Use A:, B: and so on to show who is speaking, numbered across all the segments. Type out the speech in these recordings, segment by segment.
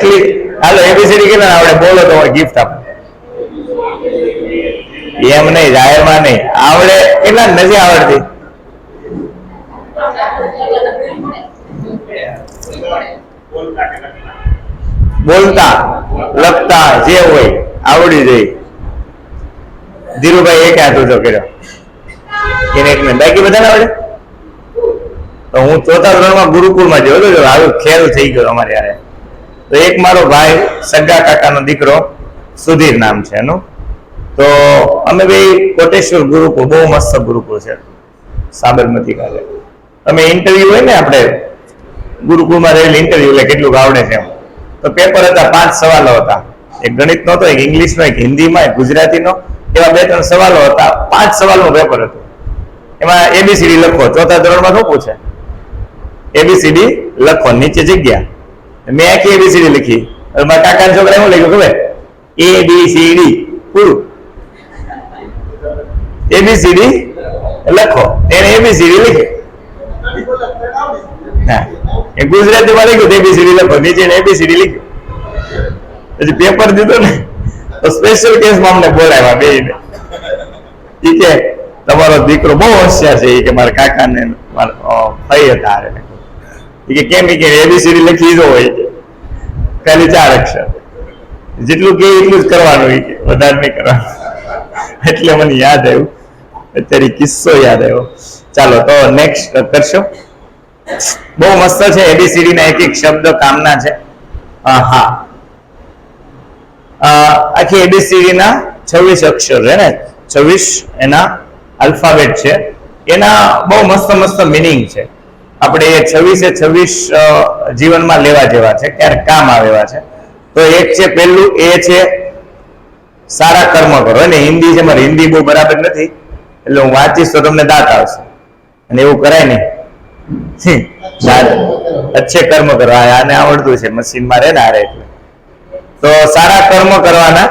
A: એટલી હાલો એબીસીડી કેટલા આવડે બોલો તો ગિફ્ટ આપો. એમ નહીં, જાહેરમાં નહીં આવડે. કેટલા નથી આવડતી? બોલતા લખતા જે હોય આવડી જાય. ધીરુભાઈ એક હાથ ઊંચો કર્યો, એને એક ને બાકી બધાને આવડે. તો હું ચોથા ધોરણમાં ગુરુકુળમાં જોયો હતો, આવું ખેલ થઈ ગયો અમારે યારે. તો એક મારો ભાઈ સગા કાકાનો દીકરો સુધીર નામ છે એનું. તો અમે ભાઈ કોટેશ્વર ગુરુકુળ, બહુ મસ્ત ગુરુકુળ છે સાબરમતી કાલે. તમે ઇન્ટરવ્યુ હોય ને આપણે ગુરુકુળમાં રહેલી ઇન્ટરવ્યુ એટલે કેટલું આવડે છે એમ. તો પેપર હતા, 5 સવાલો હતા. એક ગણિત નો હતો, એક ઇંગ્લિશ નો, એક હિન્દીમાં, એક ગુજરાતી નો. એવા 2-3 સવાલો હતા. 5 સવાલનું પેપર હતું. એમાં એબીસીડી લખો. ચોથા ધોરણમાં શું પૂછે? એબીસીડી લખો, નીચે જગ્યા. મેં આખી એબીસીડી લખી. મારા કાકાના છોકરા શું લખ્યું ખબર? એબીસીડી પૂરું. એબીસીડી લખો, એને એબીસીડી લખી. હા, એ ગુજરાતીમાં લખ્યું એબીસીડી લખો, નીચે એબીસીડી લખ્યું. પછી પેપર દીધું ને તો સ્પેશિયલ કેસમાં અમને બોલાવ્યા બેયને. ઈ કે તમારો દીકરો બહુ હોશિયાર છે. એ કે મારા કાકાને ફઈ હતા. એ કે કેમ? કે એબીસીડી લખી દો હોય કે ખાલી 4 અક્ષર, જેટલું કે એટલું જ કરવાનું, એ કે વધારે નહીં કરવાનું. એટલે મને યાદ આવ્યું, અત્યારે કિસ્સો યાદ આવ્યો. ચાલો તો નેક્સ્ટ કરશો. બહુ મસ્ત છે. એબીસીડી ના એક શબ્દ કામના છે. હા, આખી એબીસીડી ના 26 અક્ષર છે ને, 26 એના આલ્ફાબેટ છે. એના બહુ મસ્ત મિનિંગ છે. આપણે એ 26 જીવનમાં લેવા જેવા છે, ક્યારેક કામ આવે એવા છે. તો એક છે પહેલું, એ છે સારા કર્મ કરો. અને હિન્દી છે, મારી હિન્દી બહુ બરાબર નથી, એટલે હું વાંચીશ તો તમને દાંત આવશે. અને એવું કરાય નહીં. અચ્છે કર્મ કરવા, આને આવડતું છે, મશીનમાં રહે ને આ એટલે. તો સારા કર્મ કરવાના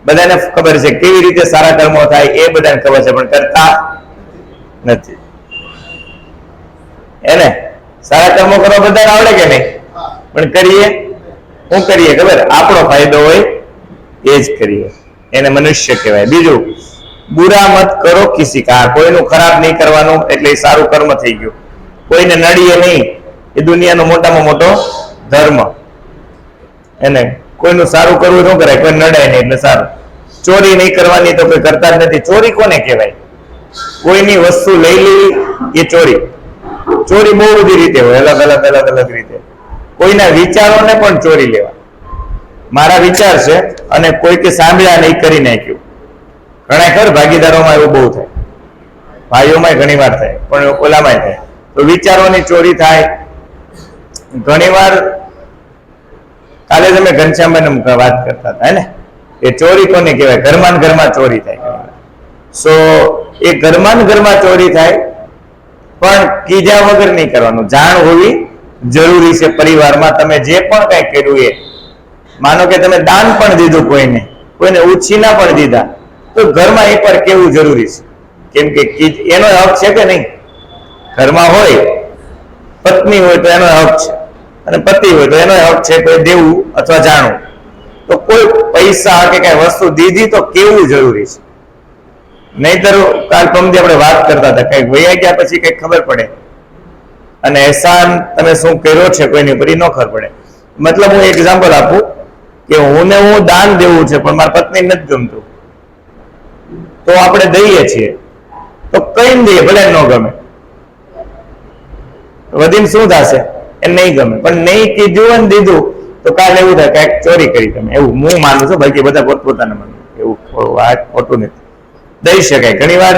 A: બધાને ખબર છે. કેવી રીતે સારા કર્મો થાય એ બધાને ખબર છે, પણ કરતા નથી. એને સારા કર્મો કરવા બધાને આવડે કે નહીં? પણ કરીએ શું કરીએ ખબર? આપણો ફાયદો હોય એ જ કરીએ, એને મનુષ્ય કહેવાય. બીજું, બુરા મત કરો કિસી કા, કોઈનું ખરાબ નહીં કરવાનું, એટલે એ સારું કર્મ થઈ ગયું. કોઈને નડીએ નહીં, એ દુનિયાનો મોટામાં મોટો ધર્મ. એને કોઈનું સારું કરવું ન કરાય, કોઈ નડાય નહીં એટલે સારું. ચોરી નહીં કરવાની, તો કોઈ કરતા જ નથી. ચોરી કોને કહેવાય? કોઈની વસ્તુ લઈ લેવી એ ચોરી. ચોરી બહુ બધી રીતે હોય, અલગ રીતે. કોઈના વિચારોને પણ ચોરી લેવા. મારા વિચાર છે અને કોઈકે સાંભળ્યા નહીં, કરી નાખ્યું. ઘણા ખર ભાગીદારોમાં એવું બહુ થાય, ભાઈઓમાં ઘણી વાર થાય, પણ ઓલામાં થાય. તો વિચારોની ચોરી થાય. ઘણી વાર કાલે તમે ઘનશ્યામભાઈ વાત કરતા હતા ને, એ ચોરી કોને કહેવાય? ઘરમાં ચોરી થાય. સો એ ઘરમાં ચોરી થાય, પણ કીધા વગર નહીં કરવાનું. જાણ હોવી જરૂરી છે. પરિવારમાં તમે જે પણ કઈ કર્યું એ, માનો કે તમે દાન પણ દીધું, કોઈને ઉછીના પણ દીધા, તો ઘરમાં એકવાર કેવું જરૂરી છે. કેમ કે એનો હક છે કે નહીં? ઘરમાં હોય, પત્ની હોય તો એનો હક છે, અને પતિ હોય તો એનો હક છે કોઈ દેવું અથવા જાણવું. તો કોઈ પૈસા કે કઈ વસ્તુ દીધી તો કેવું જરૂરી છે. નહીતર કાલ પમદી આપણે વાત કરતા હતા, કઈક વૈયા ગયા પછી કઈક ખબર પડે, અને એહસાન તમે શું કર્યો છે કોઈની ઉપર એ ન ખબર પડે. મતલબ હું એક્ઝામ્પલ આપું કે હું દાન દેવું છે, પણ મારા પત્ની નથી ગમતું, તો આપણે દઈએ છીએ, તો કઈ દઈએ, ભલે ન ગમે, વધીને શું થશે? એ નહીં ગમે. પણ નહીં કીધું અને દીધું તો કાલે એવું થાય કઈક ચોરી કરી તમે, એવું હું માનું છું. બાકી બધા પોતપોતાને માનું, એવું વાત ખોટું નથી. દઈ શકાય. ઘણી વાર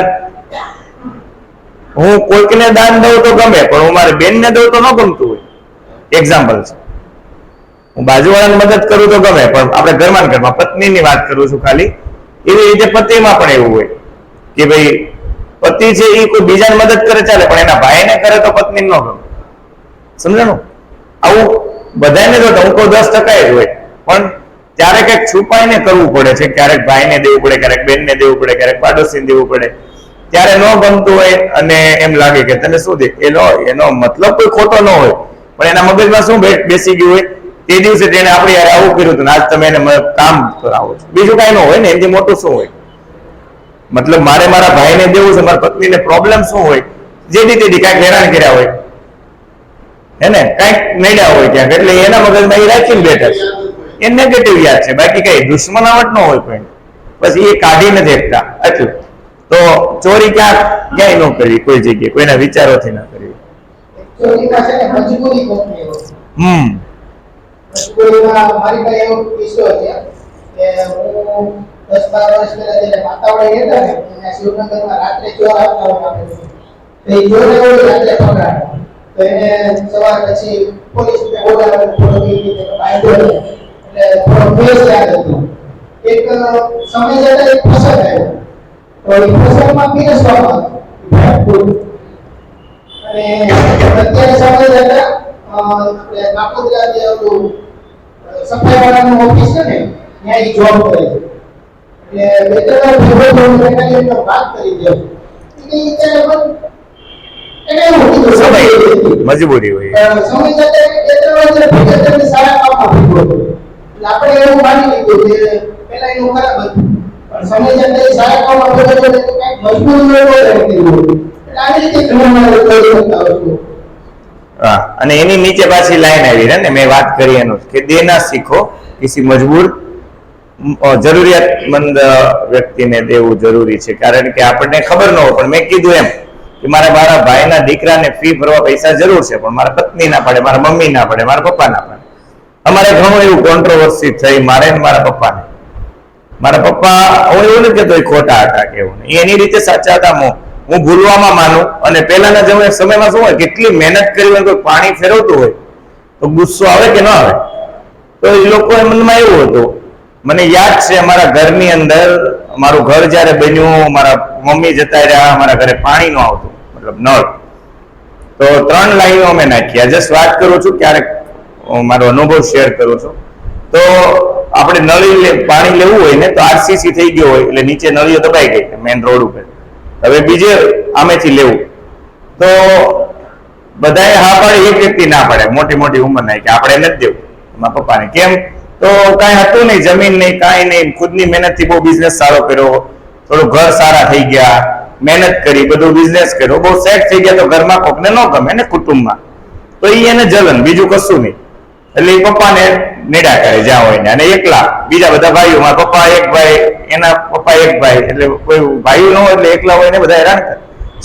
A: હું કોઈકને દાન દઉં તો ગમે, પણ હું મારી બેનને દઉં તો ન ગમતું હોય. એક્ઝામ્પલ છે. હું બાજુવાળાને મદદ કરું તો ગમે, પણ આપણે ઘરમાં પત્નીની વાત કરું છું ખાલી. એવી રીતે પતિમાં પણ એવું હોય કે ભાઈ પતિ છે એ કોઈ બીજાને મદદ કરે ચાલે, પણ એના ભાઈને કરે તો પત્ની ન ગમે. સમજાણું? આવું બધાને તો હું કહું 10% જ હોય, પણ ત્યારે કંઈક છુપાઈને કરવું પડે છે. ક્યારેક ભાઈને દેવું પડે, ક્યારેક બેનને દેવું પડે, ક્યારેક પાડોશીને દેવું પડે. ત્યારે ન ગમતું હોય અને એમ લાગે કે તને શું દે, એનો મતલબ કોઈ ખોટો ન હોય, પણ એના મગજમાં શું બેસી ગયું હોય, તે દિવસે તેને આપણે યાર આવું કર્યું હતું, આજ તમે એને કામ કરાવો છો, બીજું કઈ ન હોય ને, એનાથી મોટું શું હોય? મતલબ મારે મારા ભાઈને દેવું છે, મારા પત્નીને પ્રોબ્લેમ શું હોય? જેથી તેથી કાંઈક હેરાન કર્યા હોય, હે ને, કાંઈક નડ્યા હોય ક્યાંક, એટલે એના મગજમાં એ રાખીને બેઠા છે, એ નેગેટિવ યાદ છે, બાકી કઈ દુશ્મનાવટ ન હોય કોઈ, પછી એ કાઢી નથી શકતા એટલું. તો ચોરી ક્યાંય ન કરવી, કોઈ જગ્યાએ કોઈના વિચારોથી ના કરવી.
B: મારી પાસે એવો કિસ્સો છે કે હું 10-12 વર્ષ પહેલા જ્યારે માતાવડે રહેતા ને, ત્યાં શિવનગરમાં રાત્રે ચોર આવતા હોય આપણે, તો એ ચોરને ઓલી રાત્રે પકડાય, તો એને સવાર પછી પોલીસને બોલાવે, થોડો રીતે બાંધ્યો, એટલે થોડો કેસ યાદ હતો. એક સમય જતા એક પ્રસંગ આવ્યો, તો એ પ્રસંગમાં પીરસવામાં આવ્યું, અને અત્યારે સમય જતા આપણે કાપોદ્રા જે ઓલું સફાઈ વાળાનું ઓફિસ છે ને, ત્યાં એ જોબ કરે છે. એટલે બે ત્રણ ભેગો થઈને વાત કરી દે,
A: મજબૂરી હોય,
B: સમય જતા બે ત્રણ ભેગા થઈને સારા કામમાં ભેગો હતો. એટલે આપણે એવું માની લીધું કે પેલા એનું ખરાબ હતું, પણ સમય જતા એ સારા કામમાં ભેગો થયો તો કંઈક મજબૂરી હોય એટલે આવી રીતે ઘણા કરી શકતા હોય.
A: અને એની નીચે પાછી લાઈન આવી ને, મેં વાત કરી એનું કે દેના શીખો કિસી મજબૂર જરૂરિયાતમંદ વ્યક્તિને દેવું જરૂરી છે, કારણ કે આપણને ખબર ન હોય, પણ મેં કીધું એમ કે મારા ભાઈના દીકરાને ફી ભરવા પૈસા જરૂર છે, પણ મારા પત્ની ના પડે, મારા મમ્મી ના પડે, મારા પપ્પા ના પડે. અમારે ઘણું એવું કોન્ટ્રોવર્સી થઈ, મારે ને મારા પપ્પાને. મારા પપ્પા હું એવું નથી કહેતો ખોટા હતા કે એવું નહીં, એની રીતે સાચા હતા. હું ભૂલવામાં માનું, અને પહેલાના સમયમાં શું હોય, કેટલી મહેનત કરી હોય, કોઈ પાણી ફેરવતું હોય તો ગુસ્સો આવે કે ન આવે? તો એ લોકો મનમાં એવું હતું. મને યાદ છે અમારા ઘરની અંદર, મારું ઘર જયારે બન્યું, મારા મમ્મી જતા રહ્યા, અમારા ઘરે પાણી ન આવતું, મતલબ નળ, તો 3 લાઈનો અમે નાખ્યા. જસ્ટ વાત કરું છું, ક્યારેક મારો અનુભવ શેર કરું છું. તો આપણે નળી પાણી લેવું હોય ને, તો આરસીસી થઈ ગયો હોય, એટલે નીચે નળીઓ દબાઈ ગઈ મેઇન રોડ ઉપર, હવે બીજે આમેથી લેવું, તો બધાએ હા પાડે, એક વ્યક્તિ ના પાડે, મોટી ઉંમરના, કે આપણે નથી દેવું મારા પપ્પાને. કેમ? તો કાંઈ હતું નહીં, જમીન નહીં, કાંઈ નહીં, ખુદની મહેનતથી બહુ બિઝનેસ સારો કર્યો, થોડું ઘર સારા થઈ ગયા, મહેનત કરી, બધું બિઝનેસ કર્યો, બહુ સેટ થઈ ગયા, તો ઘરમાં કોકને ન ગમે ને, કુટુંબમાં, તો એને જલન, બીજું કશું નહીં. એટલે એ પપ્પાને નેડા કરે જ્યાં હોય ને, અને એકલા બીજા બધા ભાઈઓ, મારા પપ્પા એક ભાઈ, એના પપ્પા એક ભાઈ, એટલે કોઈ ભાઈઓ ન હોય એટલે એકલા હોય ને બધા હેરાન કરે.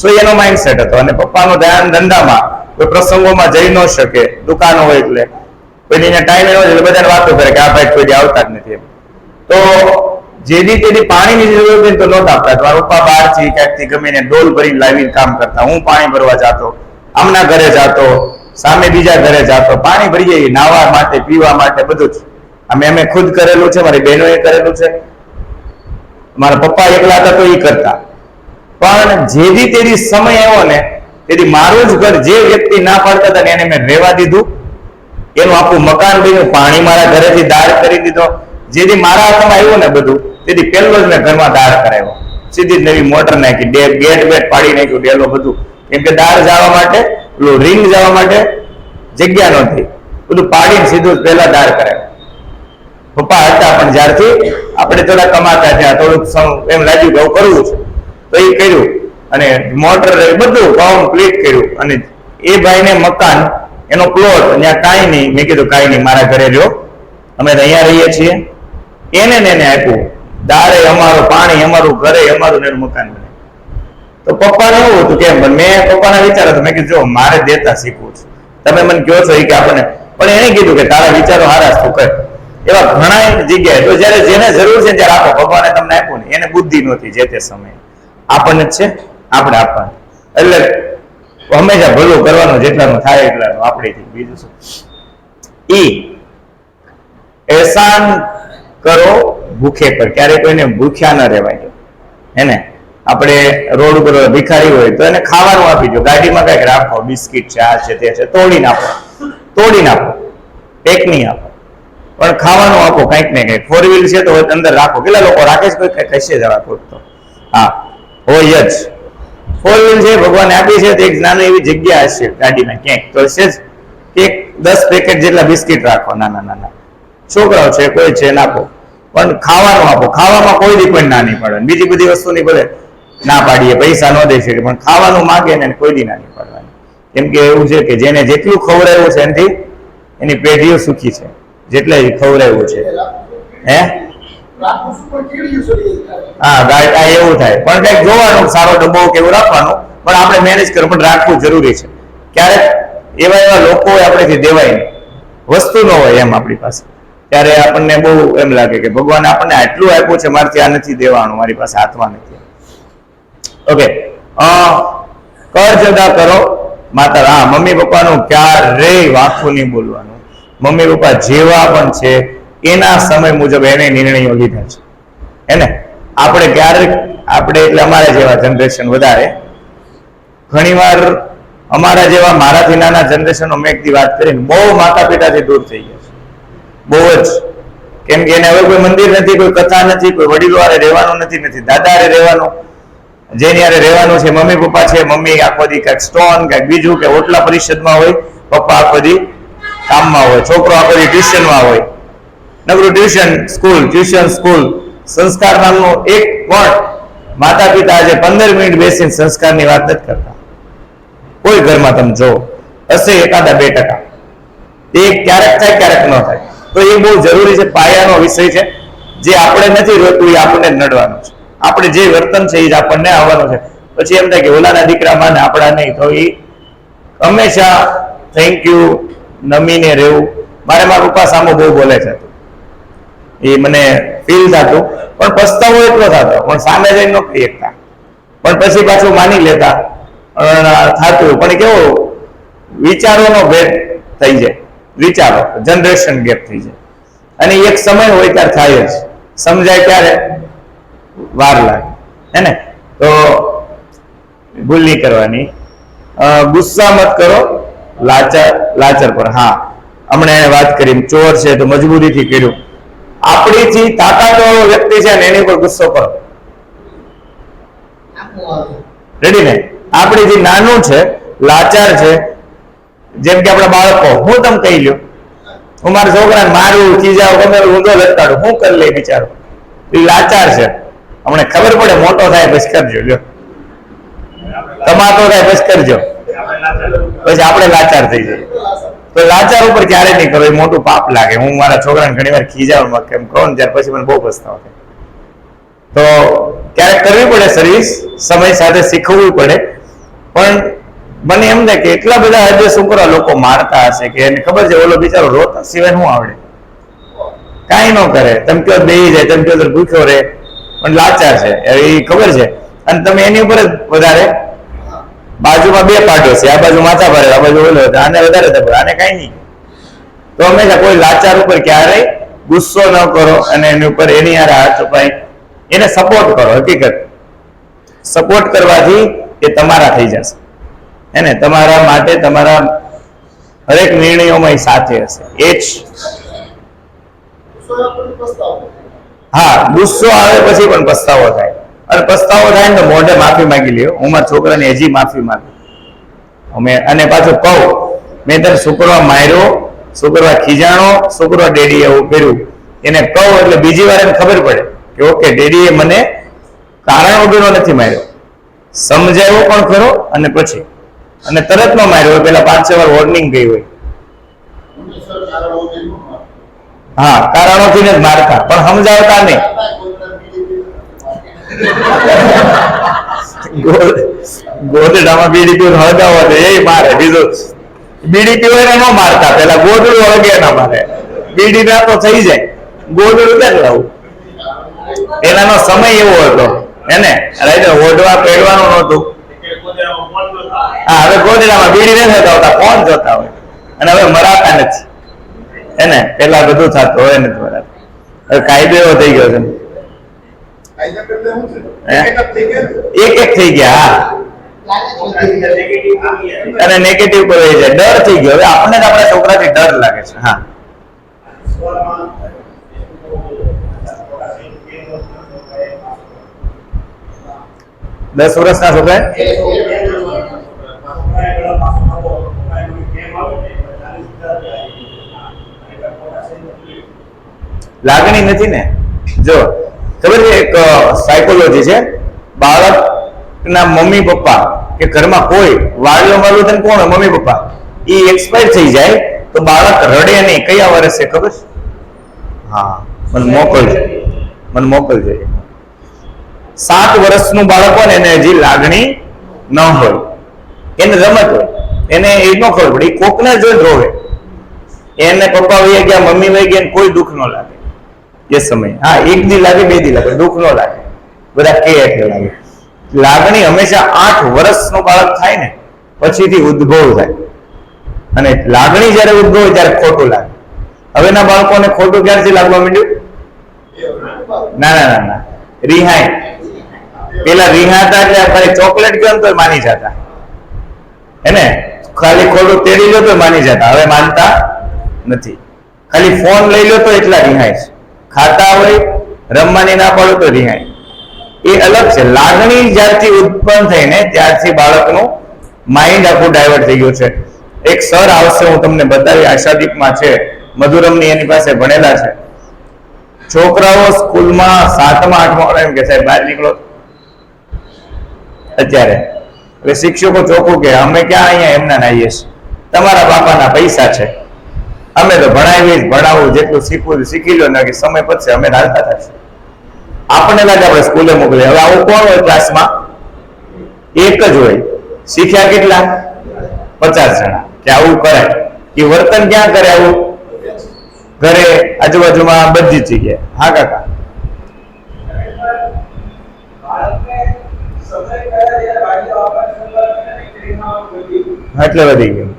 A: સો એનો માઇન્ડસેટ હતો, અને પપ્પાનું ધ્યાન ધંધામાં, કોઈ પ્રસંગોમાં જઈ ન શકે, દુકાનો હોય એટલે કોઈને ટાઈમ એનો એટલે બધાને વાતો કરે કે આ ભાઈ કોઈ આવતા જ નથી એમ. તો જેથી તેથી પાણીની જરૂર હોય તો નહોતા આપતા. મારા પપ્પા બહારથી ક્યાંકથી ગમીને ડોલ ભરીને લાવીને કામ કરતા, હું પાણી ભરવા જતો, આમના ઘરે જતો, સામે બીજા ઘરે જતો, પાણી ભરી જઈએ, નાહવા માટે, પીવા માટે, બધું જ અમે ખુદ કરેલું છે, મારી બહેનોએ કરેલું છે, મારા પપ્પા એકલા હતા તો એ કરતા. પણ જેથી તેની સમય આવ્યો ને, તેથી મારું જ ઘર, જે વ્યક્તિ ના પાડતા હતા ને એને મેં રહેવા દીધું, એનું આખું મકાન બન્યું, પાણી મારા ઘરેથી દાળ કરી દીધો. જેથી મારા હાથમાં આવ્યું ને બધું, તેથી પહેલો જ મેં ઘરમાં દાળ કરાવ્યો, સીધી નવી મોટર નાખી, ગેટ બેટ પાડી નાખ્યું, ડેલો બધું, કેમ કે દાળ જવા માટે, પેલું રીંગ જવા માટે જગ્યા નહોતી, બધું પાડીને સીધું પહેલા દાળ કરાવ્યો. પપ્પા હતા, પણ જ્યારથી આપણે થોડા કમાતા થયા, થોડુંક એમ લાગ્યું કે કરવું છે, તો એ કર્યું, અને મોટર બધું કમ્પ્લીટ કર્યું. અને એ ભાઈને મકાન, એનો પ્લોટ ત્યાં કાંઈ નહીં, મેં કીધું કાંઈ નહીં, મારા ઘરે રહ્યો, અમે અહીંયા રહીએ છીએ, એને આપ્યું, દાળે અમારું, પાણી અમારું, ઘરે અમારું, એનું મકાન બને. તો પપ્પાને એવું હતું કેમ, પણ મેં પપ્પાના વિચાર હતો, મેં કીધું જો મારે દેતા શીખવું છે, તમે મને કહો છો કે આપણને, પણ એને કીધું કે તારા વિચારો હારા તું કર. એવા ઘણા જગ્યાએ તો જયારે જેને જરૂર છે ત્યારે આપો, ભગવાને તમને આપ્યું ને, એને બુદ્ધિ નહોતી જે તે સમયે, આપણને જ છે, આપણે આપવાનું. એટલે હંમેશા ભલું કરવાનું, જેટલાનું થાય એટલાનું આપણેથી. બીજું શું? એહસાન કરો ભૂખે પર, ક્યારે કોઈને ભૂખ્યા ન રહેવાય. એને આપણે રોડ ઉપર ભિખારી હોય તો એને ખાવાનું આપી દો, ગાડીમાં કઈક રાખો, બિસ્કિટ છે, આ છે, તે છે, તોડી નાખો, એક નહીં આપો, પણ ખાવાનું આપો, કંઈક ને કંઈક. 4 વ્હીલ છે તો અંદર રાખો. કેટલા લોકો રાખે છે? કોઈ કશે જવા તો હા હોય જ. 4 વ્હીલ છે, ભગવાને આપી છે, તો એક નાની એવી જગ્યા હશે ગાડીમાં ક્યાંક તો હશે જ, એક 10 પેકેટ જેટલા બિસ્કિટ રાખો નાના નાના, છોકરાઓ છે કોઈ છે નાખો, પણ ખાવાનું આપો. ખાવામાં કોઈ દી પણ ના નહીં પાડે. બીજી બધી વસ્તુની ભલે ના પાડીએ, પૈસા ન દઈ શકે, પણ ખાવાનું માગે ને કોઈ દી ના નહીં પાડવાની. કેમ કે એવું છે કે જેને જેટલું ખવડાવ્યું છે એનાથી એની પેઢીઓ સુખી છે, જેટલે ખવડાવ્યું છે. હે હા ગાય એવું થાય, પણ કઈક જોવાનું સારો ડબ્બો કે એવું રાખવાનું, પણ આપણે મેનેજ કરવું પણ રાખવું જરૂરી છે. ક્યારેક એવા એવા લોકો હોય આપણેથી દેવાય નહીં, વસ્તુ ન હોય એમ આપણી પાસે, ત્યારે આપણને બહુ એમ લાગે કે ભગવાન આપણને આટલું આપ્યું છે, મારથી આ નથી દેવાનું, મારી પાસે હાથમાં નથી. ઓકે, કર્જ અદા કરો માતા. હા, મમ્મી પપ્પાનું ક્યારેય વાંખું નહીં બોલવાનું. મમ્મી પપ્પા જેવા પણ છે એના સમય મુજબ એને નિર્ણયો લીધા છે. એને આપણે ક્યારેક આપણે એટલે અમારા જેવા જનરેશન વધારે, ઘણીવાર અમારા જેવા મારાથી નાના જનરેશનનો મેં એકથી વાત કરીને બહુ માતા પિતાથી દૂર થઈ ગયા છે, બહુ જ. કેમ કે એને હવે કોઈ મંદિર નથી, કોઈ કથા નથી, કોઈ વડીલો હારે રહેવાનું નથી દાદા હારે રહેવાનું, જેની હારે રહેવાનું છે મમ્મી પપ્પા છે. મમ્મી આખો દી કંઈક સ્ટોન કંઈક બીજું કે ઓટલા પરિષદમાં હોય, પપ્પા આખો દી કામમાં હોય, છોકરો આખો દી ટ્યુશનમાં હોય, નકરું ટ્યુશન સ્કૂલ. સંસ્કાર નામનો એક પણ માતા પિતા આજે 15 મિનિટ બેસીને સંસ્કારની વાત નથી કરતા. કોઈ ઘરમાં તમે જો હશે 1-2%, એ ક્યારેક થાય ક્યારેક ન થાય. તો એ બહુ જરૂરી છે, પાયાનો વિષય છે. જે આપણે નથી રોકવું એ આપણને જ નડવાનું છે. આપણે જે વર્તન છે એ જ આપણને આવવાનું છે. પછી એમ થાય કે ઓલાના દીકરા માને આપણા નહીં, તો એ હંમેશા થેન્ક યુ નમીને રહેવું. મારા પપ્પા સામે બહુ બોલે છે, એ મને ફીલ થતું, પણ પસ્તાવો એટલો થતો, પણ સામે જઈને ન કહી શકતા, પણ પછી પાછું માની લેતા થતું. પણ કેવો વિચારોનો ભેદ થઈ જાય, વિચારો જનરેશન ગેપ થઈ જાય, અને એક સમય હોય ત્યારે થાય જ, સમજાય ત્યારે વાર લાગે. હે ને? તો ભૂલ નહીં કરવાની. ગુસ્સા મત કરો લાચાર પર. હા, હમણાં એને વાત કરી, ચોર છે તો મજબૂરીથી કર્યું. આપણીથી તાકાતવાળો વ્યક્તિ છે ને એની ઉપર ગુસ્સો કરો. રેડી ને? આપણીથી નાનું છે, લાચાર છે, જેમ કે આપણા બાળકો, હું તમે કહી લ્યો, હું મારા છોકરાને મારું ખીજાવ ગમે ઊંધો લટકાડું, હું કરી લે બિચારો, એ લાચાર છે. અમને ખબર પડે મોટો થાય પછી કરજો, લ્યો તમાતો થાય પછી કરજો, પછી આપણે લાચાર થઈ જાય. તો લાચાર ઉપર ક્યારે નહીં કરો, એ મોટું પાપ લાગે. હું મારા છોકરાને ઘણી વાર ખીજાવવા કેમ કહું ને, ત્યાર પછી મને બહુ પસ્તાવો થાય. તો ક્યારેક કરવી પડે સર્વિસ, સમય સાથે શીખવવું પડે. પણ મને એમ થાય કે એટલા બધા હદે શું કરવા લોકો મારતા હશે કે એને ખબર છે ઓલો બિચારો રોતા સિવાય શું આવડે, કાંઈ ન કરે, તમે કયો બેહી જાય, તમે કયો ભૂખ્યો રહે, પણ લાચાર છે એ ખબર છે. અને તમે એની ઉપર જ વધારે, બાજુમાં 2 પાટો છે, આ બાજુ માથા ભારે, આ બાજુ ઓલો, આને વધારે દબાવ, આને કઈ નહીં. તો હંમેશા કોઈ લાચાર ઉપર ક્યારેય ગુસ્સો ન કરો, અને એની ઉપર એની હાથ અપાય, એને સપોર્ટ કરો. હકીકત સપોર્ટ કરવાથી એ તમારા થઈ જશે. એને તમારા માટે તમારા હરેક નિર્ણયોમાં એ સાથે હશે. એ જ. હા, ગુસ્સો આવે પછી પણ પસ્તાવો થાય, અને પસ્તાવો થાય ને તો મોઢે માફી માંગી લ્યો. હું મારા છોકરાને હજી માફી માંગુ અમે, અને પાછું કહું મેં તને શુક્રવાર માર્યો, શુક્રવાર ખીજાણો, શુક્રવાર ડેડી એવું કર્યું, એને કહું એટલે બીજી વાર એને ખબર પડે કે ઓકે ડેડીએ મને કારણ વગરનો નથી માર્યો, સમજાવ્યો પણ ખરો, અને પછી અને તરત નો માર્યો, પેલા 5-6 વાર વોર્નિંગ ગઈ હોય. હા, કારણોથી જ મારતા, પણ સમજાવતા નહીં. ગોદડામાં બીડી પીવું હળગાવો તો એ મારે, બીજું બીડી પીવો એને ન મારતા, પેલા ગોદડું હળગે ના મારે, બીડી ના તો થઈ જાય, ગોદડું ક્યાં લાવું. એનાનો સમય એવો હતો એને ઓઢવા પેડવાનું નહોતું. હા, હવે ગોદડામાં બીડી નથી થતા, ફોન જોતા હોય, અને હવે મરાતા નથી. એને પેલા બધું થતું હોય નથી બરાબર. હવે કાયદો એવો થઈ ગયો છે, એક થઈ ગયા. અને નેગેટિવ પર રહી જાય, ડર થઈ ગયો. હવે આપણને આપણા છોકરાથી ડર લાગે છે. હા, દસ વર્ષના છોકરા લાગણી નથી ને. જો ખબર છે, એક સાયકોલોજી છે, બાળકના મમ્મી પપ્પા કે ઘરમાં કોઈ વાળ્યો વાળું તને કોણ મમ્મી પપ્પા એ એક્સપાયર થઈ જાય તો બાળક રડે નહીં. કયા વર્ષે ખબર છે? હા, મને મોકલજો. 7 વર્ષનું બાળક હોય ને એને હજી લાગણી ન હોય, એને રમત હોય, એને એ ન ખબર પડે, એ કોકને જોઈને રોવે. એને પપ્પા વહી ગયા, મમ્મી વહી ગયા, કોઈ દુઃખ ન લાગે એ સમય. હા, 1 દી લાગે, 2 દી લાગે, દુઃખ ન લાગે, બધા કે એટલે લાગે. લાગણી હંમેશા 8 વર્ષનું બાળક થાય ને પછીથી ઉદ્ભવ થાય, અને લાગણી જયારે ઉદ્ભવ ત્યારે ખોટું લાગે. હવેના બાળકોને ખોટું ક્યારથી લાગવા માંડ્યું? ના, રિહાય. પેલા રિહાતા એટલે ખાલી ચોકલેટ ગયો તો માની જતા, હે ને? ખાલી ખોટું તેડી લો તો માની જતા, હવે માનતા નથી. ખાલી ફોન લઈ લો તો એટલા રિહાય છે. ખાતા હોય, રમવાની ના પાડો તો રિહાય. એ અલગ છે. લાગણી જ્યારથી ઉત્પન્ન થઈ ને ત્યારથી બાળકનું માઇન્ડ આખું ડાયવર્ટ થઈ ગયું છે. એક સર આવશે, હું તમને બતાવી, આશાદીપમાં છે, મધુરમની એની પાસે ભણેલા છે. છોકરાઓ સ્કૂલમાં 7મા 8મા એમ કે સાહેબ બહાર નીકળો અત્યારે. એટલે શિક્ષકો ચોખ્ખું કે અમે ક્યાં અહીંયા એમના નાઈએ છીએ, તમારા બાપાના પૈસા છે, અમે તો ભણાવું જેટલું શીખવું શીખી લો ને કે સમય પછી અમે હાલતા થશે. આપણને લાગે આપણે સ્કૂલે મોકલીએ. હવે આવું કોણ હોય ક્લાસમાં? એક જ હોય. શીખ્યા કેટલા? 50 જણા કે આવું કરાય. એ વર્તન ક્યાં કરે આવું? ઘરે, આજુબાજુમાં, બધી જગ્યાએ. હા કાકા, એટલે વધી ગયું.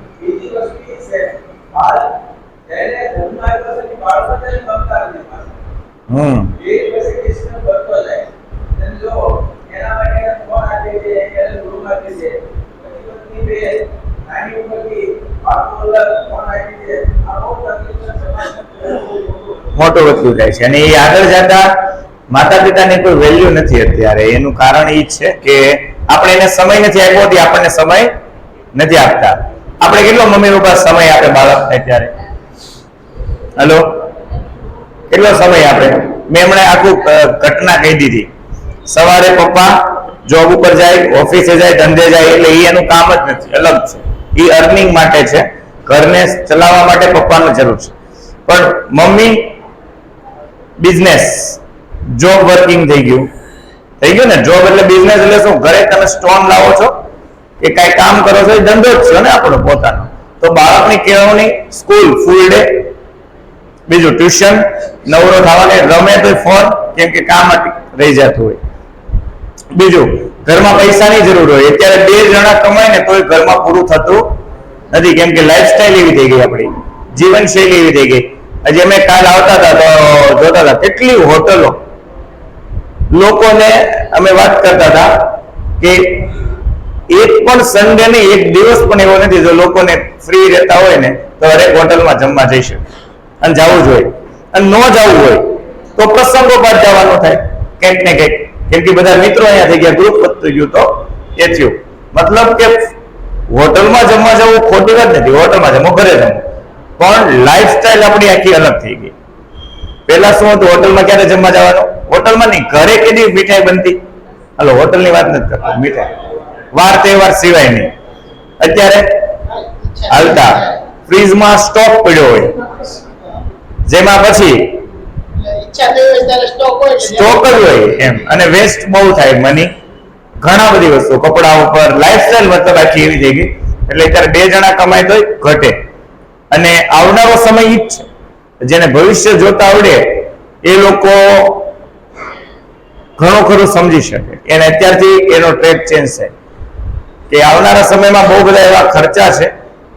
A: મોટો વધતું જાય છે, અને એ આગળ જતા માતા પિતાની કોઈ વેલ્યુ નથી અત્યારે. એનું કારણ એ છે કે આપણે એને સમય નથી આપ્યો, આપણને સમય નથી આપતા. આપણે કેટલો મમ્મી પપ્પા સમય આપે બાળકને ત્યારે? હલો, કેટલો સમય આપે? મેં હમણાં આખું ઘટના કહી દીધી. સવારે પપ્પા જોબ ઉપર જાય, ઓફિસે જાય, ધંધે જાય, એટલે એ એનું કામ જ નથી, અલગ છે. એ અર્નિંગ માટે છે, ઘરને ચલાવવા માટે પપ્પાની જરૂર છે. પણ મમ્મી બિઝનેસ, જોબ વર્કિંગ થઈ ગયું ને. જોબ એટલે બિઝનેસ એટલે શું? ઘરે તમે સ્ટોન લાવો છો કે કઈ કામ કરો છો, એ ધંધો જ છે ને આપણો પોતાનો. તો બાળકની કેળવણી, સ્કૂલ ફૂલ ડે, બીજું ટ્યુશન, નવરો થવાને, રમે તો ફોન, કેમ કે કામ રહી જતું હોય. બીજું ઘરમાં પૈસાની જરૂર હોય. અત્યારે 2 જણા કમાય ને તોય ઘરમાં પૂરું થતું નથી, કેમ કે લાઈફસ્ટાઈલ એવી થઈ ગઈ, આપણી જીવનશૈલી એવી થઈ ગઈ. હજી અમે કાલ આવતા હતા તો જોતા હતા કેટલી હોટલો. લોકોને અમે વાત કરતા હતા કે એક પણ સન્ડે ને એક દિવસ પણ એવો નથી જો લોકોને ફ્રી રહેતા હોય ને તો હરેક હોટલમાં જમવા જઈ શકે, અને જવું જોઈએ. અને ન જવું હોય તો પ્રસંગોપાત જવાનું થાય કંઈક ને કંઈક, કેમ કે બધા મિત્રો અહીંયા થઈ ગયા, ગ્રુપ વધતું ગયું તો એ થયું. મતલબ કે હોટલમાં જમવા જવું ખોટું જ નથી, હોટલમાં જમો, ઘરે જમો, પણ લાઈફસ્ટાઈલ આપણી આખી અલગ થઈ ગઈ. પેલા શું હતું? હોટલમાં ક્યારે જમવા જવાનું? હોટલમાં નહીં, ઘરે કેવી મીઠાઈ બનતી. હાલો, હોટલની વાત નથી કરતો, મીઠાઈ વાર તહેવાર સિવાય નહીં. અત્યારે હાલતા ફ્રીજમાં સ્ટોક પડ્યો હોય, જેમાં પછી સ્ટોક જ હોય એમ, અને વેસ્ટ બહુ થાય મની, ઘણા બધી વસ્તુ, કપડા ઉપર, લાઈફસ્ટાઈલ મતલબ આખી એવી થઈ ગઈ. એટલે અત્યારે 2 જણા કમાય તોય ઘટે. અને આવનારો સમય ઈ જ છે, જેને ભવિષ્ય જોતા આવડે એ લોકો ઘણું ખરું સમજી શકે. એને અત્યારથી એનો ટ્રેક ચેન્જ થાય કે આવનારા સમયમાં બહુ બધા એવા ખર્ચા છે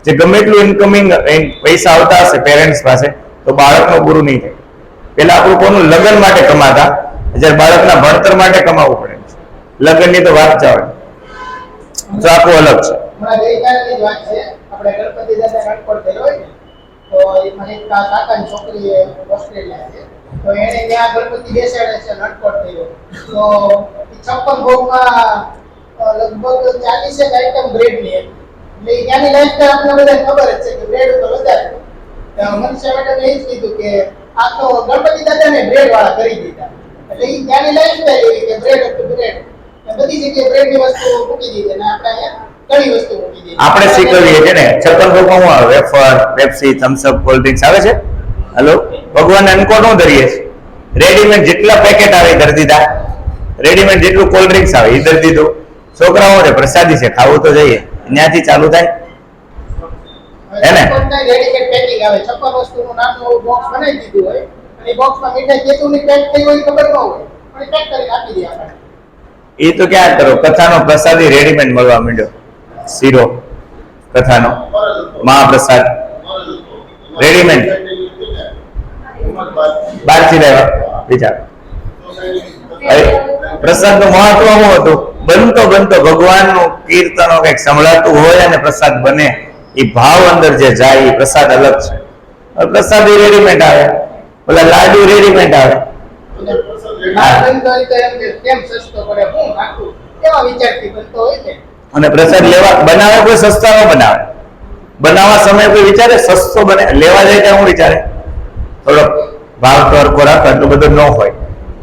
A: જે ગમે એટલું ઇન્કમિંગ પૈસા આવતા હશે પેરેન્ટ્સ પાસે તો બાળકનું પૂરું નહીં થાય. પેલા આપણું કોનું લગ્ન માટે કમાતા, જ્યારે બાળકના ભણતર માટે કમાવવું પડે છે. લગ્નની તો વાત ચાલે, તો આખું અલગ છે.
B: આપણે ગણપતિ દાદા રાજકોટ ગયો હોય ને તો એમાં એક કાકાની છોકરી ઓસ્ટ્રેલિયા છે, તો એને ત્યાં ગણપતિ બેસાડે છે, રાજકોટ ગયો તો 56 ભોગમાં લગભગ 40 આઈટમ બ્રેડની, એટલે ત્યાંની લાઈફ આપણે બધાને ખબર જ છે કે બ્રેડ તો વધારે. મનસા મેડમે એ જ કીધું કે આ તો ગણપતિ દાદાને બ્રેડ વાળા કરી દીધા. એટલે ઈ ત્યાંની લાઈફસ્ટાઈલ એવી કે બ્રેડ હતું બ્રેડ. બધી જગ્યાએ બ્રેડની વસ્તુ મૂકી દીધી અને આપણે અહીંયા ઘણી વસ્તુ મૂકી દીધી.
A: આપણે શીખવીએ છે ને છપ્પન ભોગમાં હું આવે wafer, Pepsi, Thums up, cold drinks આવે છે. હેલો, ભગવાન અનકો નો ધરીએ છે. રેડીમેડ જેટલા પેકેટ આવે ધરી દીધા, રેડીમેડ જેટલું કોલ્ડ ડ્રિંક્સ આવે એ ધરી દીધું. છોકરાઓ છે પ્રસાદી છે, ખાવું તો જઈએ, ત્યાંથી ચાલુ થાય હે ને.
B: રેડીમેડ પેકિંગ આવે 56 વસ્તુનું નાનું બોક્સ બનાવી દીધું હોય અને એ બોક્સમાં મીઠાઈ કેતુની પેક થઈ હોય ખબર ન હોય પણ પેક કરીને આપી દે આપણે.
A: એ તો ક્યાં કરો, કથાનો પ્રસાદી રેડીમેડ મળવા માંડ્યો. શીરો કથાનો મહાપ્રસાદ રેડીમેડ બહારથી લેવા વિચાર. પ્રસાદ નું મહત્વ શું હતું? બનતો બનતો ભગવાનનું કીર્તનો કઈક સંભળાતું હોય અને પ્રસાદ બને, એ ભાવ અંદર જે જાય એ પ્રસાદ અલગ છે. પ્રસાદ રેડીમેડ આવે, ઓલા લાડુ રેડીમેડ આવે. અને પ્રસાદ લેવા બનાવે કોઈ સસ્તા નો બનાવે, બનાવવા સમય કોઈ વિચારે સસ્તો બને, લેવા જાય ત્યાં હું વિચારે થોડો ભાવ તો હરખો રાખો, એટલું બધું ન હોય.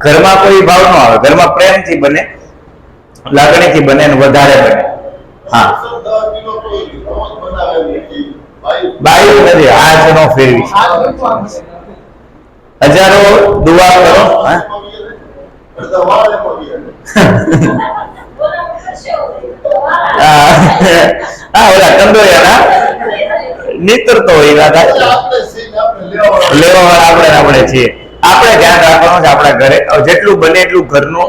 A: ઘરમાં કોઈ ભાવ ન આવે, ઘરમાં પ્રેમથી બને, લાગણીથી બને અને વધારે બને. હા, બાયું નથી, હાથ નો ફેરવી. હજારો દુઆ કરો. હા, ઓલા કંદોરિયાના નીતરતો હોય વાત લેવા આપણે છીએ. આપણે ધ્યાન રાખવાનું છે આપણા ઘરે જેટલું બને એટલું ઘરનું,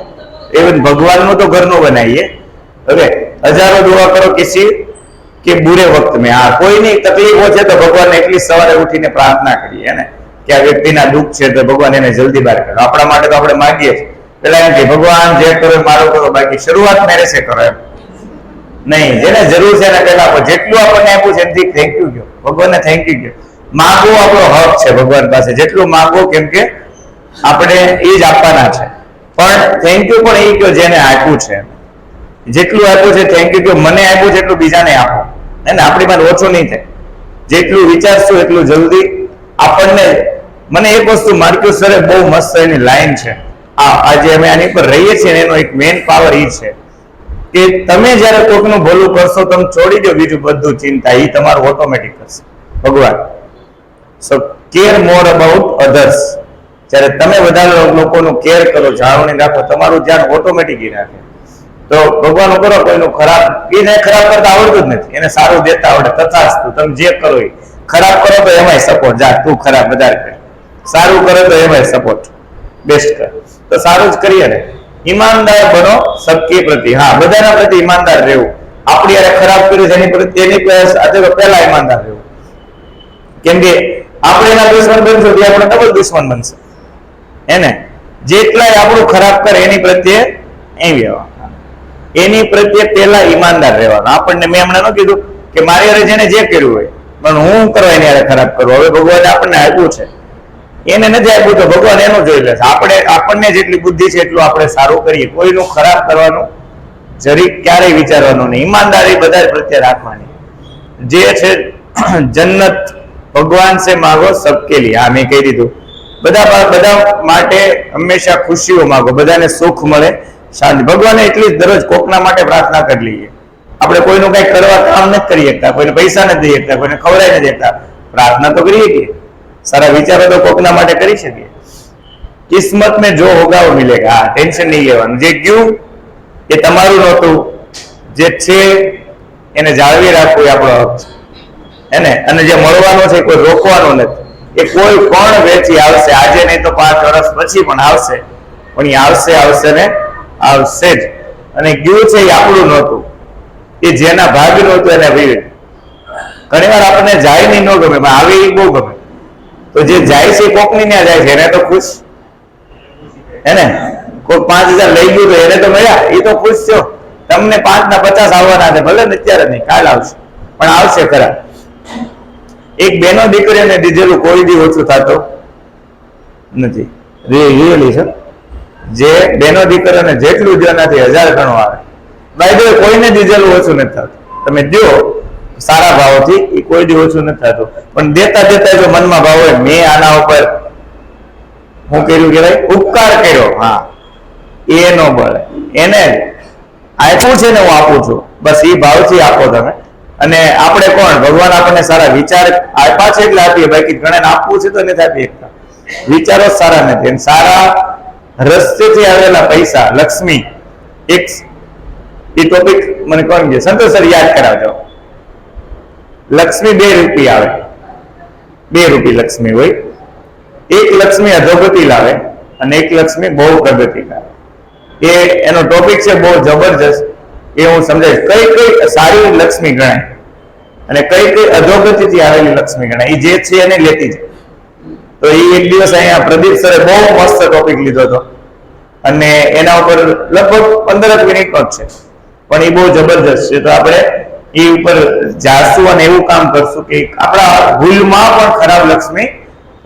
A: even ભગવાનનું તો ઘરનું બનાવીએ. હવે હજારો દુઆ કરો કિસી કે બુરે વખત મેં. આ કોઈની તકલીફો છે તો ભગવાનને એટલી સવારે ઉઠીને પ્રાર્થના કરીએ ને કે આ વ્યક્તિના દુઃખ છે તો ભગવાન એને જલ્દી બહાર કરે. આપણા માટે તો આપણે માંગીએ છીએ, પેલા એમ કે ભગવાન જે કરો મારો કરો, બાકી શરૂઆત મેરે સે કરો એમ નહીં. જેને જરૂર છે એને પેલા આપો. જેટલું આપણને આપ્યું છે એનાથી થેન્ક યુ કહો, ભગવાનને થેન્ક યુ કહો. માંગવો આપણો હક છે ભગવાન પાસે, જેટલું માંગવો, કેમ કે આપણે એ જ આપવાના છે. પણ થેન્ક યુ પણ એ કહો જેને આપ્યું છે. જેટલું આપ્યું છે થેન્ક યુ કહો, મને આપ્યું છે એટલું બીજાને આપો, હે ને. આપણી પાસે ઓછું નહીં થાય. જેટલું વિચારશું એટલું જલ્દી આપણને. મને એક વસ્તુ માર્ક્યુસ સરે બહુ મસ્ત એની લાઈન છે, આજે અમે આની પર રહીએ છીએ એનો એક મેઇન પાવર એ છે કે તમે જયારે કોઈકનું ભલું કરશો, તમે છોડી દો બીજું બધું ચિંતા, એ તમારું ઓટોમેટિક કરશે ભગવાન. સો કેર મોર અબાઉટ અધર્સ. જ્યારે તમે વધારે લોકોનું કેર કરો, જાળવણી રાખો, તમારું ધ્યાન ઓટોમેટિક રાખે. તો ભગવાન કરો કોઈનું ખરાબ, એને ખરાબ કરતા આવડતું જ નથી, એને સારું દેતા આવડે. તથાસ્તુ, તમે જે કરો એ ખરાબ કરો તો એમાંય સપોર્ટ, જા તું ખરાબ વધારે કર, સારું કરે તો એમાંય સપોર્ટ, બેસ્ટ કર. તો સારું જ કરીએ ને. ઈમાનદાર બનો સબકે પ્રતિ. હા, બધાના પ્રતિ ઈમાનદાર રહેવું. આપણી યારે ખરાબ કર્યું છે એની પ્રતિ પહેલા ઈમાનદાર રહેવું, કેમ કે આપણે એના દુશ્મન બનશું તે આપણે ડબલ દુશ્મન બનશે, એને. જેટલાય આપણું ખરાબ કરે એની પ્રત્યે એની પ્રત્યે પેલા ઈમાનદાર રહેવાનું. આપણને મેં હમણાં ન કીધું કે મારી યારે જેને જે કર્યું હોય પણ હું કરવા એની યારે ખરાબ કરું. હવે ભગવાને આપણને આપ્યું છે, એને નથી આપ્યું તો ભગવાન એનું જોઈ લેશે. આપણને જેટલી બુદ્ધિ છે એટલું આપણે સારું કરીએ. કોઈનું ખરાબ કરવાનું જરીક ક્યારેય વિચારવાનું નહીં. ઈમાનદારી બધા પ્રત્યે રાખવાની. જે છે જન્નત ભગવાન સે માગો સબકે લીએ. હા, મેં કહી દીધું. બધા માટે હંમેશા ખુશીઓ માગો, બધાને સુખ મળે, શાંતિ. ભગવાને એટલી જ દરરોજ કોકના માટે પ્રાર્થના કરી લઈએ. આપણે કોઈનું કઈ કરવા કામ નથી કરી શકતા, કોઈને પૈસા નથી દઈ શકતા, કોઈને ખવડાવી નથી શકતા, પ્રાર્થના તો કરીએ કે સારા વિચારો તો કોકના માટે કરી શકીએ. કિસ્મત મેં જો હોગા વો મિલેગા. હા, ટેન્શન નહીં લેવાનું. જે ગયું એ તમારું નહોતું, જે છે એને જાળવી રાખવું એ આપણો હક છે, હે ને. અને જે મળવાનું છે કોઈ રોકવાનું નથી. એ કોઈ પણ વેચી આવશે, આજે નહીં તો 5 વર્ષ પછી પણ આવશે, પણ એ આવશે ને આવશે જ. અને ગયું છે એ આપણું નહોતું, એ જેના ભાગનું હતું એને વિવિધ. ઘણી વાર આપણને જાય નહીં ન ગમે, આવે એ બહુ ગમે. તો જે જાય છે કોકની ત્યાં જાય છે એને તો ખુશ, હે ને. કોઈ 5000 લઈ ગયું તો એને તો મળ્યા, એ તો ખુશ છો. તમને 5 ના 50 આવવાના છે, ભલે અત્યારે નહીં, કાલ આવશે, પણ આવશે ખરા. એક બેનો દીકરીને દીધેલું કોઈ દી ઓછું થતો નથી. રિયલી છે. જે બેનો દીકરીને જેટલું દો નથી 1000 ગણું આવે. બાય ધ વે કોઈને દીધેલું ઓછું નથી થતું. તમે દો સારા ભાવથી, એ કોઈ દી ઓછું નથી થતું. પણ દેતા જો મનમાં ભાવ હોય મેં આના ઉપર હું કર્યું કહેવાય? ઉપકાર કર્યો. હા, એ નો બળે. એને આપ્યું છે ને હું આપું છું, બસ એ ભાવથી આપો તમે. અને આપણે કોણ? ભગવાન આપણને સારા વિચાર આપ્યા છે એટલે આપીએ, બાકી ઘણા આપવું છે તો નથી આપી શકતા. વિચારો સારા નથી. સારા રસ્તેથી આવેલા પૈસા, લક્ષ્મી, એક એ ટોપિક મને કોણ કે સંતોષ સર યાદ કરાવજો. લક્ષ્મી 2 રૂપિયા આવે, 2 રૂપિયા લક્ષ્મી હોય. એક લક્ષ્મી અધોગતિ લાવે અને એક લક્ષ્મી બહુ પ્રગતિ લાવે. એનો ટોપિક છે બહુ જબરજસ્ત. એ હું સમજાવીશ કઈ કઈ સારી લક્ષ્મી ગણાય અને કઈ કઈ અધોગતિથી આવેલી લક્ષ્મી ગણાય. એ જે છે એને લેતી છે. તો એ એક દિવસ અહીંયા પ્રદીપ સરે બહુ મસ્ત ટોપિક લીધો હતો અને એના ઉપર લગભગ 15 મિનિટનો જ છે, પણ એ બહુ જબરજસ્ત છે. તો આપણે એ ઉપર જાશું અને એવું કામ કરશું કે આપણા ભૂલમાં પણ ખરાબ લક્ષ્મી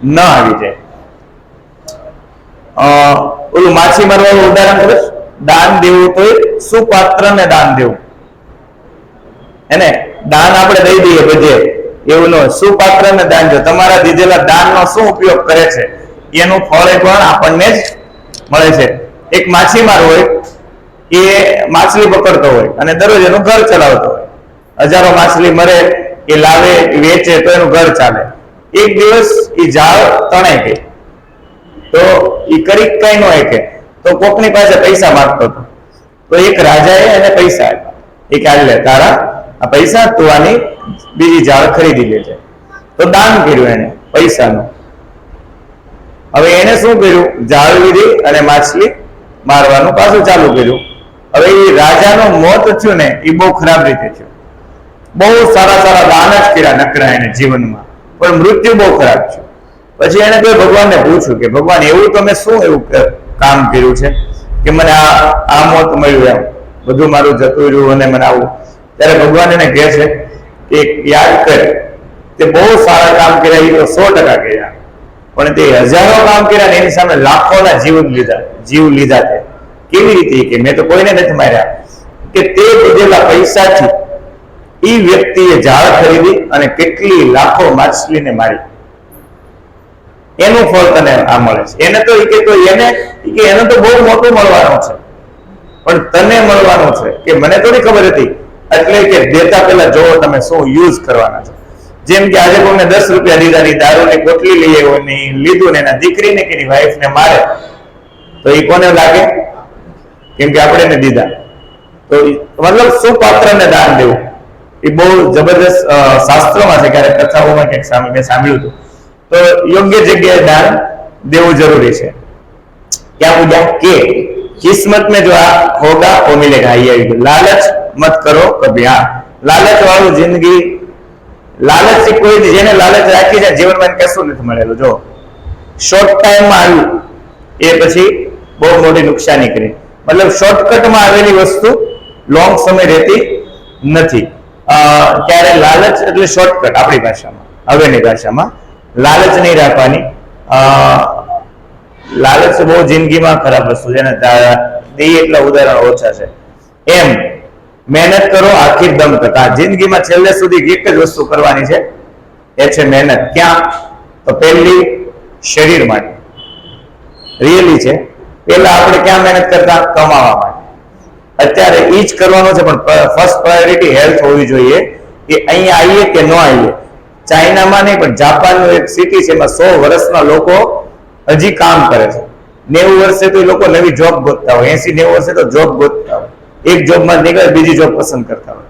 A: ન આવી જાય. ઓલું માછીમાર વાળું ઉદાહરણ ખબર? દાન દેવું તો સુપાત્ર ને દાન દેવું. એને દાન આપણે દઈ દઈએ બધે એવું ન. સુપાત્ર ને દાન દો. તમારા દીધેલા દાનનો શું ઉપયોગ કરે છે એનું ફળ પણ આપણને જ મળે છે. એક માછીમાર હોય, એ માછલી પકડતો હોય અને દરરોજ એનું ઘર ચલાવતો હોય. હજારો માછલી મરે, એ લાવે, વેચે તો એનું ઘર ચાલે. એક દિવસ એ જાળ તણાઈ ગઈ તો એ કરી કઈ ન હોય કે તો કોકની પાસે પૈસા માંગતો હતો. તો એક રાજાએ એને પૈસા આપ્યા. એ કે લે તારા આ પૈસા, તું આની બીજી જાળ ખરીદી લેજે. તો દાન કર્યું એને પૈસાનું. હવે એને શું કર્યું? જાળ લીધી અને માછલી મારવાનું પાછું ચાલુ કર્યું. હવે એ રાજાનું મોત થયું ને એ બહુ ખરાબ રીતે થયું. બહુ સારા સારા દાન જ કર્યા નકરા એને જીવનમાં, પણ મૃત્યુ બહુ ખરાબ છે. પછી એને કોઈ ભગવાનને પૂછ્યું કે ભગવાન એવું તમે શું એવું કામ કર્યું છે કે મને આ મોત મળ્યું, એમ બધું મારું જતું રહ્યું અને મને આવું. ત્યારે ભગવાન એને કહે છે કે યાદ કર, તે બહુ સારા કામ કર્યા, એ તો 100% કર્યા, પણ તે હજારો કામ કર્યા ને એની સામે લાખોના જીવ લીધા છે. કેવી રીતે? કે મેં તો કોઈને નથી માર્યા. કે તે બધેલા પૈસાથી એ વ્યક્તિએ જાળ ખરીદી અને કેટલી લાખો માછલીને મારી. એનું ફળ તને આ મળે છે. એને તો એને તો બહુ મોટું મળવાનું છે, પણ તને મળવાનું છે કે મને થોડી ખબર હતી. એટલે કે દેતા પહેલા જોવો તમે શું યુઝ કરવાના છે. જેમ કે આજે કોઈને 10 રૂપિયા દીધા, ની દારૂની બોટલી લઈ આવ્યો ને લીધું ને એના દીકરીને કે એની વાઈફને મારે, તો એ કોને લાગે? કેમ કે આપણે એને દીધા. તો મતલબ સુપાત્રને દાન દેવું એ બહુ જબરદસ્ત શાસ્ત્રોમાં છે. ક્યારેક કથાઓમાં ક્યાંક મેં સાંભળ્યું હતું. તો યોગ્ય જગ્યાએ દાન દેવું જરૂરી છે. क्या पूछा कि किस्मत में जो होगा वो मिलेगा. ये लालच मत करो कभी. हाँ, लालच वाળું જિંદગી, લાલચ થી કોઈ જેને લાલચ રાખી છે જીવનમાં કશું નથી મળેલું. જો શોર્ટ ટાઈમમાં આવ્યું એ પછી બહુ મોટી નુકસાની કરી. મતલબ શોર્ટકટમાં આવેલી વસ્તુ લોંગ સમય રહેતી નથી. ક્યારે લાલચ એટલે શોર્ટકટ. આપણી ભાષામાં, હવેની ભાષામાં લાલચ નહીં રાખવાની. લાલચ બહુ જિંદગીમાં ખરાબ વસ્તુ છે. દઈએ એટલા ઉદાહરણ ઓછા છે. એમ મહેનત કરો આખી દમ તક. આ જિંદગીમાં છેલ્લે સુધી એક જ વસ્તુ કરવાની છે, એ છે મહેનત. ક્યાં? તો પહેલી શરીર માટે. રિયલી છે. પહેલા આપણે ક્યાં મહેનત કરતા? કમાવા માટે. અત્યારે એ જ કરવાનું છે, પણ ફર્સ્ટ પ્રાયોરિટી હેલ્થ હોવી જોઈએ. કે અહીંયા આવીએ કે ન આવીએ. ચાઇનામાં નહીં પણ જાપાનનું એક સિટી છે, એમાં 100 વર્ષના લોકો હજી કામ કરે છે. 90 વર્ષે તો એ લોકો નવી જોબ ગોતતા હોય, 80-90 વર્ષે તો જોબ ગોતતા હોય. એક જોબમાં નીકળે બીજી જોબ પસંદ કરતા હોય.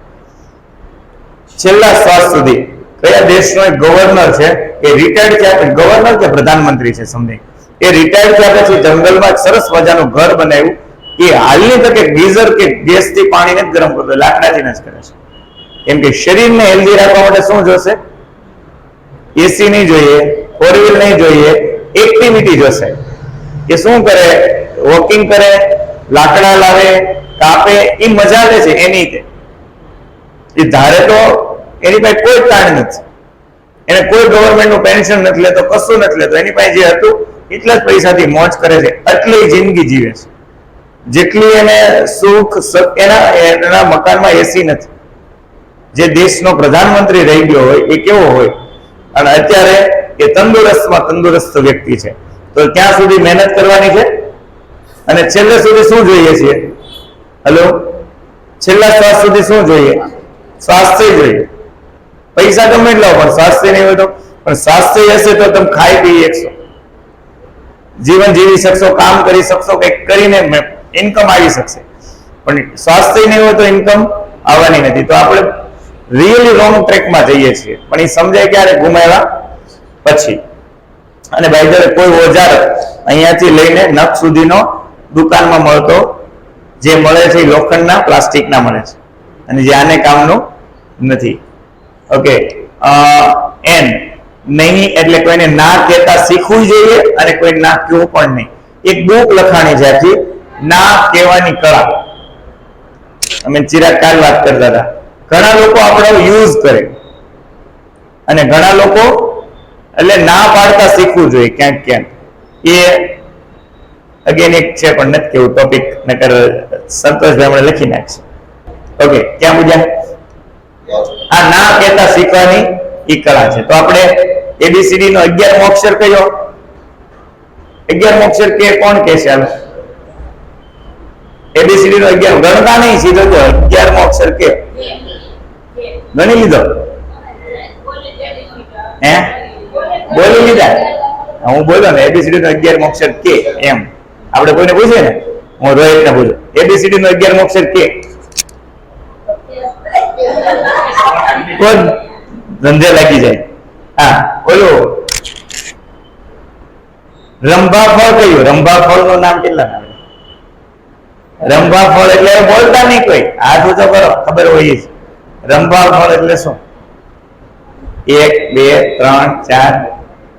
A: છેલ્લા શ્વાસ સુધી કયા દેશનો એક ગવર્નર છે એ રિટાયર્ડ થયા, ગવર્નર કે પ્રધાનમંત્રી છે સમથિંગ, એ રિટાયર્ડ થયા પછી જંગલમાં સરસ મજાનું ઘર બનાવ્યું. એ હાલની તકે ગીઝર કે ગેસથી પાણી નથી ગરમ કરતો, લાકડાથી જ કરે છે. કેમ કે શરીરને હેલ્ધી રાખવા માટે શું જોશે? એસી નહીં જોઈએ, 4 વ્હીલ નહીં જોઈએ, એક્ટિવિટી જોશે. કે શું કરે? વોકિંગ કરે, લાકડા લાવે, કાપે, એ મજા લે છે એની. એ ધારે તો એની પાસે કોઈ તાણ નથી, એને કોઈ ગવર્મેન્ટનું પેન્શન નથી લેતો, કશું નથી લેતો. એની પાસે જે હતું એટલા જ પૈસાથી મોજ કરે છે, એટલી જિંદગી જીવે છે. જેટલી એને સુખ, એના મકાનમાં એસી નથી. જે દેશનો પ્રધાનમંત્રી રહી ગયો હોય એ કેવો હોય? અને અત્યારે એ તંદુરસ્તમાં તંદુરસ્ત વ્યક્તિ છે. તો ત્યાં સુધી મહેનત કરવાની છે અને છેલ્લે સુધી શું જોઈએ છીએ? હલો, છેલ્લા શ્વાસ સુધી શું જોઈએ? સ્વાસ્થ્ય જોઈએ. પૈસા ગમે એટલા પણ સ્વાસ્થ્ય નહીં હોય તો, પણ સ્વાસ્થ્ય હશે તો તમે ખાઈ પી શકશો, જીવન જીવી શકશો, કામ કરી શકશો, કંઈક કરીને ઇન્કમ આવી શકશે. પણ સ્વાસ્થ્ય નહીં હોય તો ઇન્કમ આવવાની નથી. તો આપણે રિયલી રોંગ ટ્રેકમાં જઈએ છીએ, પણ એ સમજાય ક્યારે? ગુમાવ્યા પછી. અને બાય ધ વે, કોઈ ઓજાર અહીંયાથી લઈને નખ સુધીનો દુકાનમાં મળતો જે મળે છે એ લોખંડના, પ્લાસ્ટિકના મળે છે, અને જે આને કામનું નથી. ઓકે, એન નહીં એટલે કોઈને ના કહેતા શીખવું જોઈએ અને કોઈ ના કહેવું પણ નહીં. એક બુક લખાણી છે આખી, ના કહેવાની કળા. અમે ચિરાગ કાલ વાત કરતા હતા. ઘણા લોકો આપણો યુઝ કરે અને ઘણા લોકો એટલે ના પાડતા શીખવું જોઈએ ક્યાંક ક્યાંક. એ અગેન એક છે, પણ નથી કેવું ટોપિક, નકર સંતોષભાઈ હમણાં લખી નાખશે. ઓકે, ક્યાં પૂજા? આ ના કહેતા શીખવાની ઈ કળા છે. તો આપણે ABCD નો 11મો અક્ષર કયો? 11મો અક્ષર કે કોણ કે છે? હાલો, ABCD નો 11 ગણતા નહીં, સીધો તો 11મો અક્ષર કે ગણી લીધો? હે, બોલી લીધા? હું બોલો ને, ABCD નો 11મો અક્ષર કે. એમ આપણે કોઈને પૂછીએ ને, હું રોહિત ને પૂછું, ABCD નો 11મો અક્ષર કે, કોઈ ધંધે લાગી જાય. હા, ઓલું રંભાફળ કયું? રંભાફળ નું નામ કેટલા આવે? રંભાફળ એટલે બોલતા નહીં કોઈ, હાથ ઊંચો કરો, ખબર હોય. રંભાફળ એટલે શું? 1 2 3 4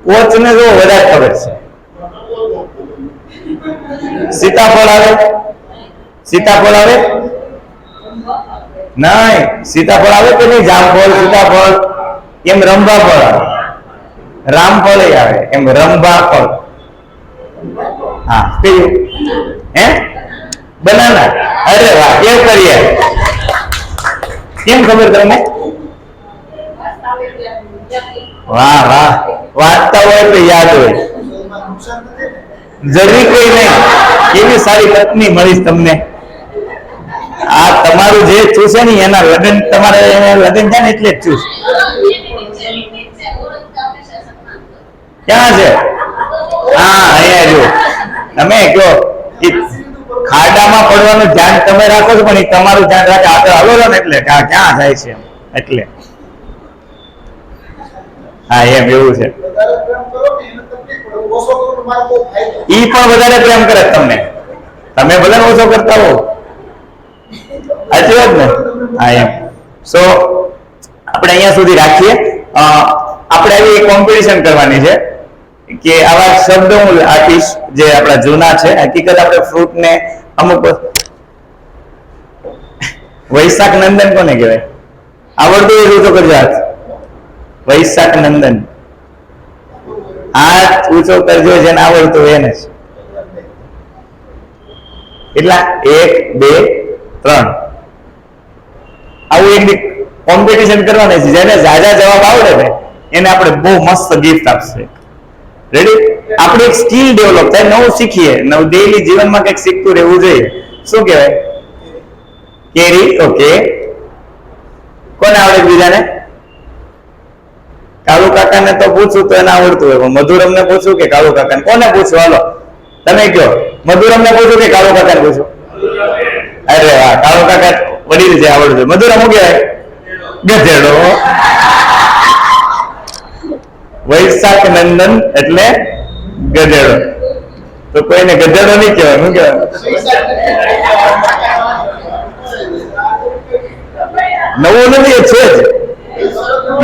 A: કોચ ને જો વધારે ખબર છે. સીતાફળ આવે? સીતાફળ આવે? નહીં, સીતાફળ આવે કે નહીં? જામફળ, સીતાફળ, એમ રંભાફળ આવે. રામફળ આવે, એમ રંભાફળ. હા, કયું? હે, બનાના. અરે વાહ, કેમ કરીએ? કેમ ખબર તમને? વાહ વાહ, વાંચતા હોય તો યાદ હોય. જરી કોઈ નહીં, એવી સારી પત્ની મળીશ તમને. આ તમારું જે ચૂસે ને એના લગ્ન, તમારે લગ્ન છે ને એટલે જ ચૂસ. ક્યાં છે? હા, અહીંયા જો તમે કહો ખાડામાં પડવાનું ધ્યાન તમે રાખો છો, પણ એ તમારું ધ્યાન રાખે આગળ હાલો ને, એટલે ક્યાં જાય છે એટલે. હા, એમ એવું છે. ઈ પણ વધારે પ્રેમ કરે તમને, તમે ભલે ઓછો કરતા હો. સાચી વાત ને? હા, એમ. સો આપણે અહીંયા સુધી રાખીએ. આપણે આવી કોમ્પિટિશન કરવાની છે કે આવા શબ્દ હું આપીશ જે આપણા જૂના છે. હકીકત આપણે ફ્રૂટ ને અમુક વૈશાખ નંદન કોને કહેવાય? આવડતું એ ઊંચો કરજો હાથ. વૈશાખ નંદન, હાથ ઊંચો કરજો જેને આવડતું એને જ. એટલા 1 2 3 આવું એક કોમ્પિટિશન કરવાની છે. જેને જાજા જવાબ આવડે ને એને આપણે બહુ મસ્ત ગિફ્ટ આપશે. રેડી? આપણે એક સ્કિલ ડેવલપ થાય, નવું શીખીએ, નવું ડેઈલી જીવનમાં કંઈક શીખતું રહેવું જોઈએ. શું કહેવાય? કેરી. ઓકે, કોને આવડે બીજાને? કાળુ કાકાને તો પૂછું તો એને આવડતું હોય, પણ મધુરમ ને પૂછું કે કાળુ કાકાને? કોને પૂછું? હાલો તમે કહો. મધુરમ ને પૂછું કે કાળુ કાકાને પૂછું? અરે વાહ, કાળુ કાકા વડીલ છે, આવડતું. મધુરમ શું કહેવાય? ગધેડો. વૈશાખ નંદન એટલે ગધેડો. તો કોઈને ગધેડો નહીં કહેવાય, શું કહેવાય? નવું નથી, છે જ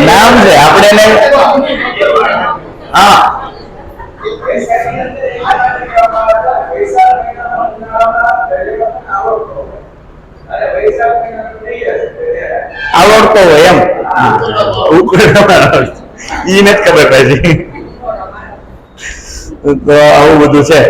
A: નામ છે. આપણે હા, આવડતો હોય એમ. ઈ નથી ખબર પછી. તો આવું બધું છે.